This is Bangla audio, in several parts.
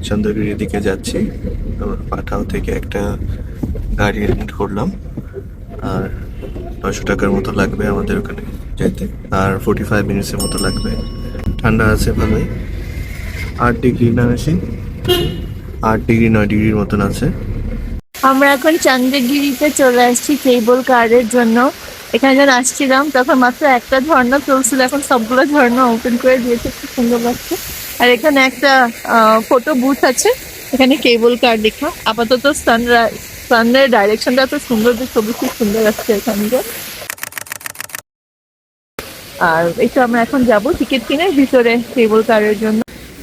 চন্দ্রগিরির দিকে যাচ্ছি। তো পাঠাও থেকে একটা গাড়ি রেন্ট করলাম, আর 900 টাকার মতো লাগবে আমাদের ওখানে যেতে, আর 45 মিনিটসের মতো লাগবে। ঠান্ডা আছে ভালোই, 8 ডিগ্রি না বেশি, 8 ডিগ্রি 9 ডিগ্রির মতন আছে। আমরা এখন চন্দ্রগিরিতে চলে আসছি কেবল কারের জন্য। এখানে যখন আসছিলাম তখন মাত্র একটা ঝর্ণা চলছিল, এখন সবগুলো ঝর্ণা ওপেন করে দিয়েছে, খুব সুন্দর লাগছে। আর এখানে একটা ফটো বুথ আছে, এখানে কেবল কার লেখা। আপাতত সানরাইজ ডাইরেকশনটা এত সুন্দর যে ছবি খুব সুন্দর আসছে এখানকার। আর এই তো আমরা এখন যাব টিকিট কিনে ভিতরে কেবল কারের জন্য।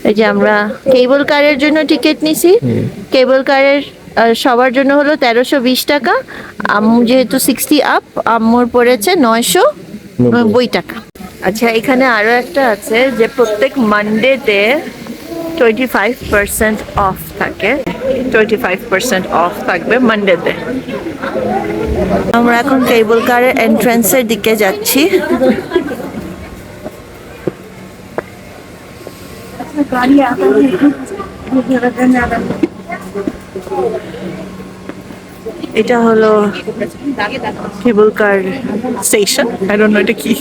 এই যে আমরা কেবল কারের জন্য টিকিট নিছি। কেবল কারের সবার জন্য হলো 1320 টাকা। আম্মু যেহেতু 60 আপ, আম্মুর পড়েছে 990 টাকা। আচ্ছা, এখানে আরো একটা আছে যে প্রত্যেক মানডেতে 25% অফ থাকে, 25% অফ থাকবে মানডেতে। আমরা এখন কেবল কারের এন্ট্রান্সের দিকে যাচ্ছি। এটা হলো কেবল কার স্টেশন, আই ডোন্ট নো এটা কি।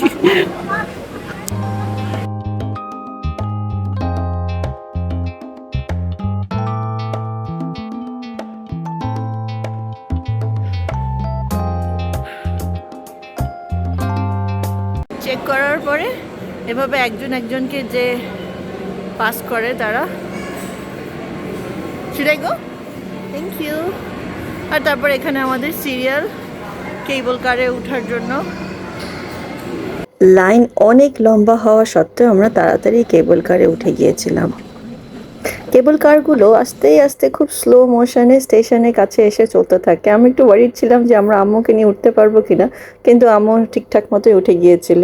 চেক করার পরে এভাবে একজন একজনকে যে পাস করে তারা, should I go? Thank you. আর তারপর এখানে আমাদের সিরিয়াল কেবল কারে ওঠার জন্য। লাইন অনেক লম্বা হওয়া সত্ত্বেও আমরা তাড়াতাড়ি কেবল কারে উঠে গিয়েছিলাম। কেবল কারগুলো আস্তে আস্তে খুব স্লো মোশনে স্টেশনের কাছে এসে চলতে থাকে। আমি একটু ওয়ারিড ছিলাম যে আমরা আম্মুকে নিয়ে উঠতে পারবো কিনা, কিন্তু আম্মু ঠিকঠাক মতোই উঠে গিয়েছিল।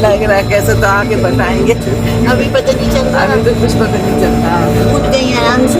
लग रहा कैसे तो आगे बताएंगे, अभी पता नहीं चलता, अभी तो कुछ पता नहीं चलता। उठ गई आराम से,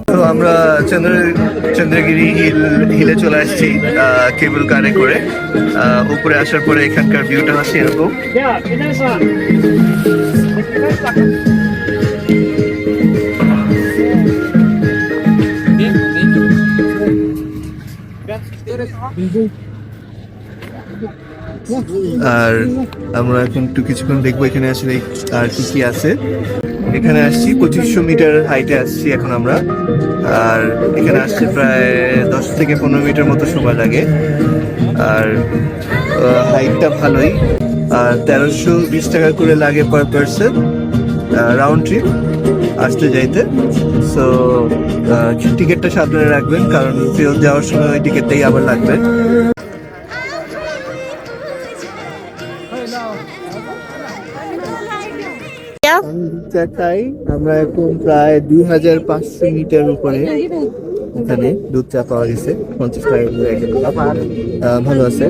তো আমরা চন্দ্রগিরি হিলে চলে আসছি কেবল কারে করে। উপরে আসার পরে এখানকার ভিউটা হচ্ছে এরকম। আর আমরা এখন একটু কিছুক্ষণ দেখবো এখানে আসলে আর কি কি আছে। এখানে আসছি 2500 মিটার হাইটে আসছি এখন আমরা, আর এখানে আসছে প্রায় 10 থেকে 15 মিটার মতো সময় লাগে। আর হাইটটা ভালোই, আর 1320 টাকা করে লাগে পার পার্সন রাউন্ড ট্রিপ আসতে যাইতে। সো টিকিটটা সাবধানে রাখবেন, কারণ ফেরত যাওয়ার সময় ওই টিকিটটাই আবার লাগবে। আমরা এখন প্রায় 2500 মিটার উপরে এখানে দুধ চা পাওয়া গেছে 50 টাকা করে। ভালো আছে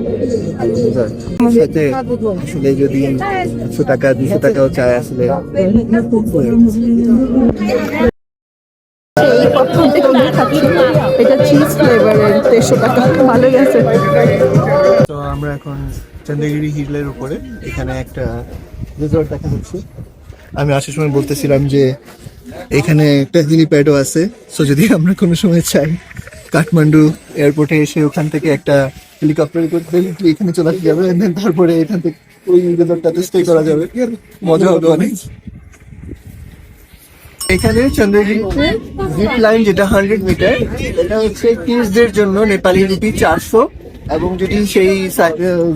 সাথে, আসলে যদি 100 টাকা 200 টাকাও চায় আসলে। এটা চিজ ফ্লেভারের 150 টাকা, ভালো গেছে। তো আমরা এখন চন্দ্রগিরি হিলের উপরে, এখানে একটা রিসর্ট দেখা যাচ্ছে। আমি আসার সময় বলতেছিলাম যে এখানে একটা হেলিপ্যাডও আছে, সো যদি আমরা কোনো সময় চাই কাঠমান্ডু এয়ারপোর্টে এসে ওখান থেকে একটা হেলিকপ্টার করে এখানে চলে আসা যাবে, তারপরে এখান থেকে ওই রিসর্টটাতে স্টে করা যাবে, মজা হবে অনেক। এখানে চন্দ্রগিরিতে জিপ লাইন যেটা 100 মিটার, এটা হচ্ছে কিডসদের জন্য নেপালি রুপি 400, এবং যদি সেই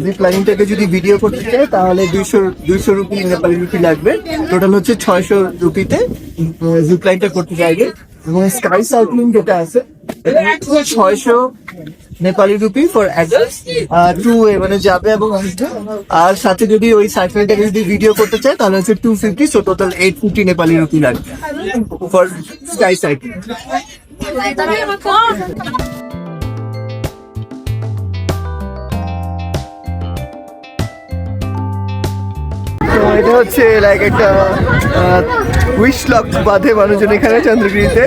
জিপ লাইনটাকে যদি ভিডিও করতে চাই তাহলে 200 রুপি নেপালি রুপি লাগবে। টোটাল হচ্ছে 600 রুপিতে জিপ লাইনটা করতে চাইবে। এবং স্কাই সাইক্লিং যেটা আছে 600 Nepali rupee for adults, 2 way মানে যাবে এবং আসবে। আর সাথে যদি ওই সাইক্লিংটাকে যদি ভিডিও করতে চায় তাহলে হচ্ছে 250, সো টোটাল 850 নেপালি রুপি লাগবে ফর স্কাই সাইক্লিং। তো এটা হচ্ছে লাইক একটা উইশ লক বাঁধে মানুষজন এখানে চন্দ্রগিরিতে।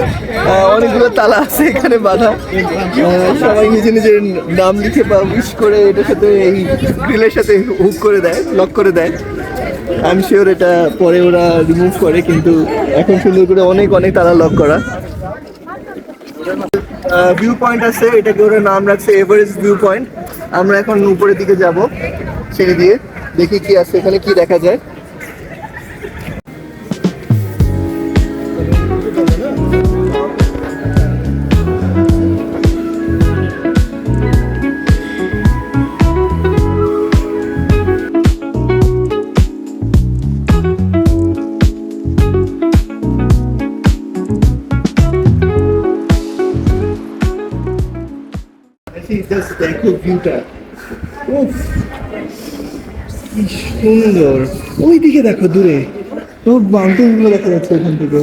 অনেকগুলো তালা আছে এখানে বাঁধা। সবাই নিজে নিজের নাম লিখে বা উইশ করে এটার সাথে এই গ্রিলের সাথে হুক করে দেয়, লক করে দেয়। আই এম শিওর এটা পরে ওরা রিমুভ করে, কিন্তু এখন সুন্দর করে অনেক অনেক তালা লক করা। ভিউ পয়েন্ট আছে, এটাকে ওরা নাম রাখছে এভারেস্ট ভিউ পয়েন্ট। আমরা এখন উপরের দিকে যাব সিঁড়ি দিয়ে, দেখি কি আছে এখানে, কি দেখা যায়। দেখো ভিউটা, উফ কি সুন্দর। ওই দিকে দেখো দূরে মাউন্টেন গুলো দেখা যাচ্ছে এখান থেকে।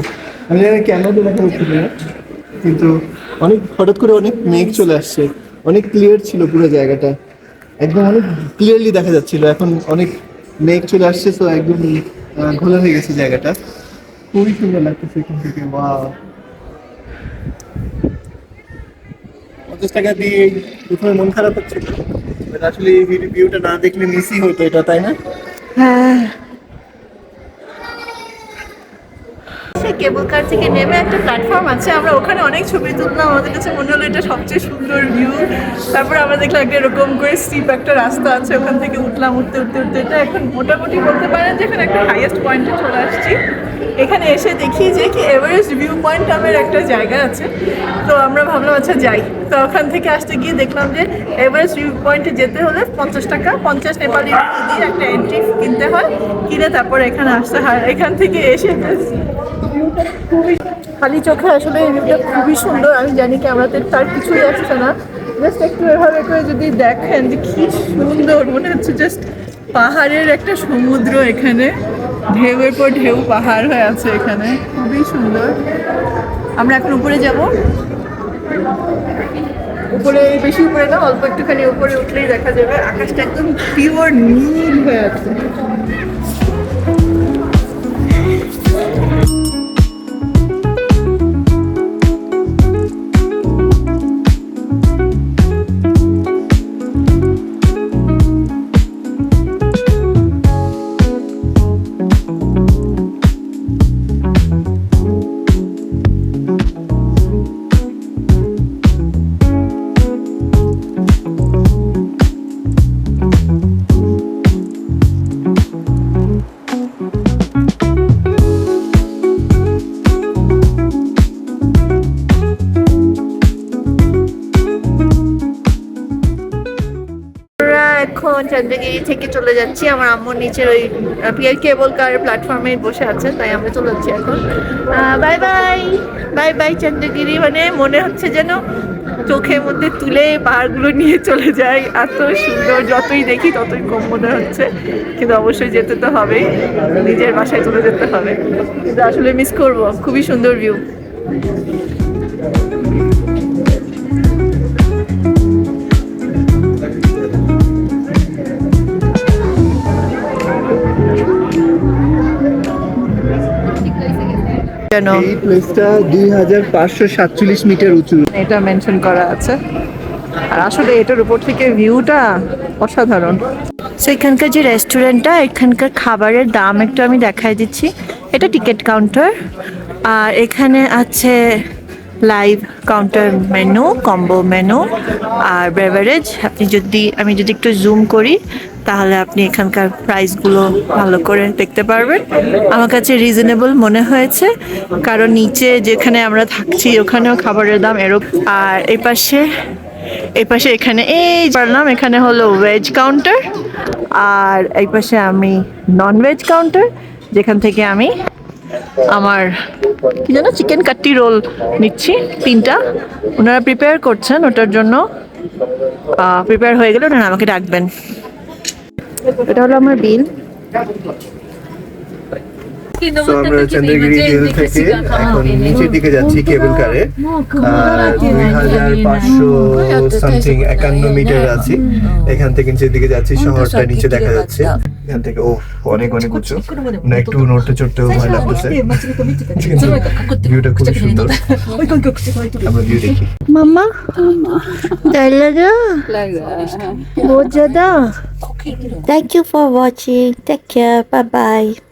আমি জানি ক্যামেরাতে দেখা যাচ্ছে না, কিন্তু অনেক হঠাৎ করে অনেক মেঘ চলে আসছে। অনেক ক্লিয়ার ছিল পুরো জায়গাটা, একদম অনেক ক্লিয়ারলি দেখা যাচ্ছিল। এখন অনেক মেঘ চলে আসছে, তো একদম ঘোলা হয়ে গেছে জায়গাটা। খুবই সুন্দর লাগতেছে এখান থেকে। ওয়াও, 50 টাকা দিয়ে প্রথমে মন খারাপ হচ্ছে, আসলে এই ভিডিওটা না দেখলে মিসই হতো এটা, তাই না? হ্যাঁ, কেবল কার থেকে নেমে একটা প্ল্যাটফর্ম আছে, আমরা ওখানে অনেক ছবি তুললাম। আমাদের কাছে মনে হলো এটা সবচেয়ে সুন্দর ভিউ। তারপরে আমরা দেখলাম একটা এরকম করে স্টিপ একটা রাস্তা আছে, ওখান থেকে উঠলাম। উঠতে উঠতে উঠতে এটা এখন মোটামুটি বলতে পারেন যে এখানে একটা হাইয়েস্ট পয়েন্টে চলে আসছি। এখানে এসে দেখি যে কি এভারেস্ট ভিউ পয়েন্ট নামের একটা জায়গা আছে। তো আমরা ভাবলাম আচ্ছা যাই। তো ওখান থেকে আসতে গিয়ে দেখলাম যে এভারেস্ট ভিউ পয়েন্টে যেতে হলে 50 টাকা, 50 নেপালি রুপি দিয়ে একটা এন্ট্রি কিনতে হয়। কিনে তারপরে এখানে আসতে হয়। এখান থেকে এসে ভিউটা খুবই, খালি চোখে আসলে এই ভিউটা খুবই সুন্দর। আমি জানি ক্যামেরাতে তার কিছুই আসছে না, জাস্ট একটু এভাবে করে যদি দেখেন যে কি সুন্দর মনে হচ্ছে। জাস্ট পাহাড়ের একটা সমুদ্র, এখানে ঢেউয়ের পর ঢেউ পাহাড় হয়ে আছে এখানে, খুবই সুন্দর। আমরা এখন উপরে যাব। উপরে বেশি উপরে না, অল্প একটুখানি উপরে উঠলেই দেখা যাবে আকাশটা একদম পিওর নীল হয়ে আছে। এখন চন্দ্রগিরি থেকে চলে যাচ্ছি। আমার আম্মু নিচের ওই পিয়ার কেবল কার প্ল্যাটফর্মে বসে আছে, তাই আমরা চলে যাচ্ছি এখন। Bye bye bye bye Chandragiri. মানে মনে হচ্ছে যেন চোখের মধ্যে তুলে পাহাড়গুলো নিয়ে চলে যায়, এত সুন্দর। যতই দেখি ততই কম মনে হচ্ছে, কিন্তু অবশ্যই যেতে তো হবেই, নিজের বাসায় চলে যেতে হবে। কিন্তু আসলে মিস করবো, খুবই সুন্দর ভিউ। এই প্লেসটা 2547 মিটার উঁচু, এটা মেনশন করা আছে। আর আসলে এটার উপর থেকে ভিউটা অসাধারণ। সো এখানকার যে রেস্টুরেন্টটা, এখানকার খাবারের দাম একটু আমি দেখাই দিচ্ছি। এটা টিকিট কাউন্টার, আর এখানে আছে live counter menu, combo menu আর বেভারেজ। আমি যদি একটু জুম করি তাহলে আপনি এখানকার প্রাইসগুলো ভালো করে দেখতে পারবেন। আমার কাছে রিজনেবল মনে হয়েছে, কারণ নিচে যেখানে আমরা থাকছি ওখানেও খাবারের দাম এরকম। আর এই পাশে এই পাশে এখানে এই পারলাম, এখানে হলো ভেজ কাউন্টার, আর এই পাশে আমি নন ভেজ কাউন্টার, যেখান থেকে আমি আমার কি যেন চিকেন কাট্টি রোল নিচ্ছি 3টা। ওনারা প্রিপেয়ার করছেন, ওটার জন্য প্রিপেয়ার হয়ে গেলে ওনারা আমাকে ডাকবেন। এটা হলো আমার বিল। তো আমরা চন্দ্রগিরি হিল থেকে এখন নিচের দিকে যাচ্ছি কেবল কারে। 2500 সামথিং 51 মিটার আছি। এখান থেকে নিচের দিকে যাচ্ছি, শহরটা নিচে দেখা যাচ্ছে এখান থেকে। ও অনেক অনেক উঁচু, না একটু নড়তে চড়তেও ভয় লাগতেছে, ভিউটা খুবই সুন্দর। আমরা ভিউ দেখি। মাম্মা डर लगा बहुत ज्यादा। Thank you for watching. Take care. Bye bye.